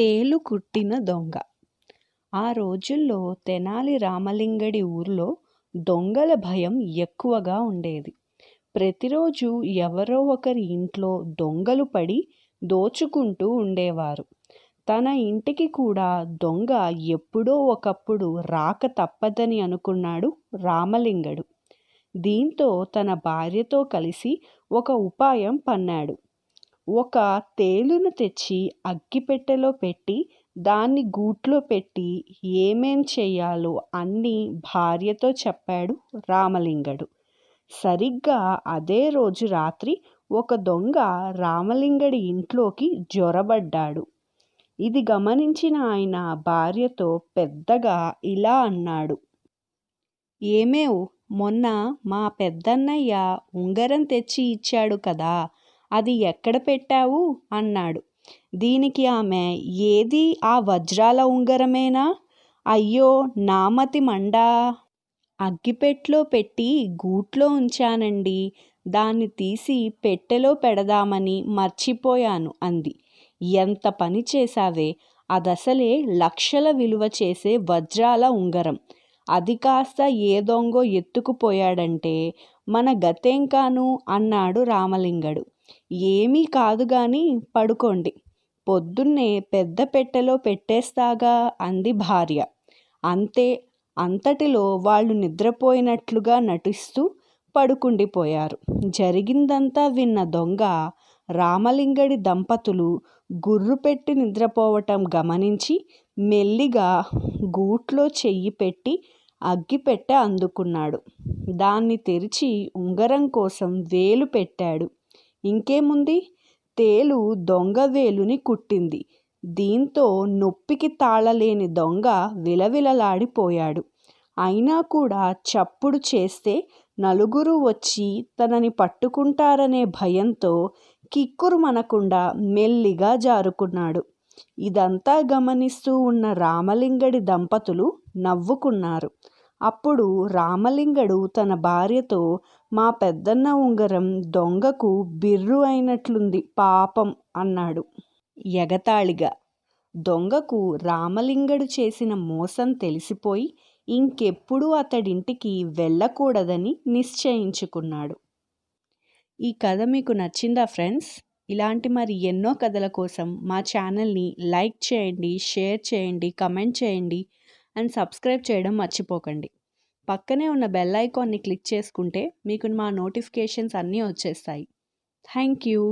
తేలు కుట్టిన దొంగ. ఆ రోజుల్లో తెనాలి రామలింగడి ఊర్లో దొంగల భయం ఎక్కువగా ఉండేది. ప్రతిరోజు ఎవరో ఒకరి ఇంట్లో దొంగలు పడి దోచుకుంటూ ఉండేవారు. తన ఇంటికి కూడా దొంగ ఎప్పుడో ఒకప్పుడు రాక తప్పదని అనుకున్నాడు రామలింగడు. దీంతో తన భార్యతో కలిసి ఒక ఉపాయం పన్నాడు. ఒక తేలును తెచ్చి అగ్గిపెట్టెలో పెట్టి దాన్ని గూట్లో పెట్టి ఏమేం చెయ్యాలో అన్నీ భార్యతో చెప్పాడు రామలింగడు. సరిగ్గా అదే రోజు రాత్రి ఒక దొంగ రామలింగడి ఇంట్లోకి జొరబడ్డాడు. ఇది గమనించిన ఆయన భార్యతో పెద్దగా ఇలా అన్నాడు. ఏమేవ్, మొన్న మా పెద్దన్నయ్య ఉంగరం తెచ్చి ఇచ్చాడు కదా, అది ఎక్కడ పెట్టావు అన్నాడు. దీనికి ఆమె, ఏది ఆ వజ్రాల ఉంగరమేనా? అయ్యో నామతి మండా, అగ్గిపెట్లో పెట్టి గూట్లో ఉంచానండి, దాన్ని తీసి పెట్టెలో పెడదామని మర్చిపోయాను అంది. ఎంత పని చేశావే, అదసలే లక్షల విలువ చేసే వజ్రాల ఉంగరం, అది కాస్త ఏ దొంగో ఎత్తుకుపోయాడంటే మన గతేం కాను అన్నాడు రామలింగడు. ఏమీ కాదు గాని పడుకోండి, పొద్దున్నే పెద్ద పెట్టెలో పెట్టేస్తాగా అంది భార్య. అంతే, అంతటిలో వాళ్ళు నిద్రపోయినట్లుగా నటిస్తూ పడుకుండిపోయారు. జరిగిందంతా విన్న దొంగ రామలింగడి దంపతులు గుర్రుపెట్టి నిద్రపోవటం గమనించి మెల్లిగా గూట్లో చెయ్యి పెట్టి అగ్గిపెట్టె అందుకున్నాడు. దాన్ని తెరిచి ఉంగరం కోసం వేలు పెట్టాడు. ఇంకేముంది, తేలు దొంగ వేలుని కుట్టింది. దీంతో నొప్పికి తాళలేని దొంగ విలవిలలాడిపోయాడు. అయినా కూడా చప్పుడు చేస్తే నలుగురు వచ్చి తనని పట్టుకుంటారనే భయంతో కిక్కురుమనకుండా మెల్లిగా జారుకున్నాడు. ఇదంతా గమనిస్తూ ఉన్న రామలింగడి దంపతులు నవ్వుకున్నారు. అప్పుడు రామలింగడు తన భార్యతో, మా పెద్దన్న ఉంగరం దొంగకు బిర్రు అయినట్లుంది పాపం అన్నాడు ఎగతాళిగా. దొంగకు రామలింగడు చేసిన మోసం తెలిసిపోయి ఇంకెప్పుడూ అతడింటికి వెళ్ళకూడదని నిశ్చయించుకున్నాడు. ఈ కథ మీకు నచ్చిందా ఫ్రెండ్స్? ఇలాంటి మరి ఎన్నో కథల కోసం మా ఛానల్ని లైక్ చేయండి, షేర్ చేయండి, కమెంట్ చేయండి అండ్ సబ్స్క్రైబ్ చేయడం మర్చిపోకండి. పక్కనే ఉన్న బెల్ ఐకాన్ని క్లిక్ చేసుకుంటే మీకు మా నోటిఫికేషన్స్ అన్నీ వచ్చేస్తాయి. Thank you.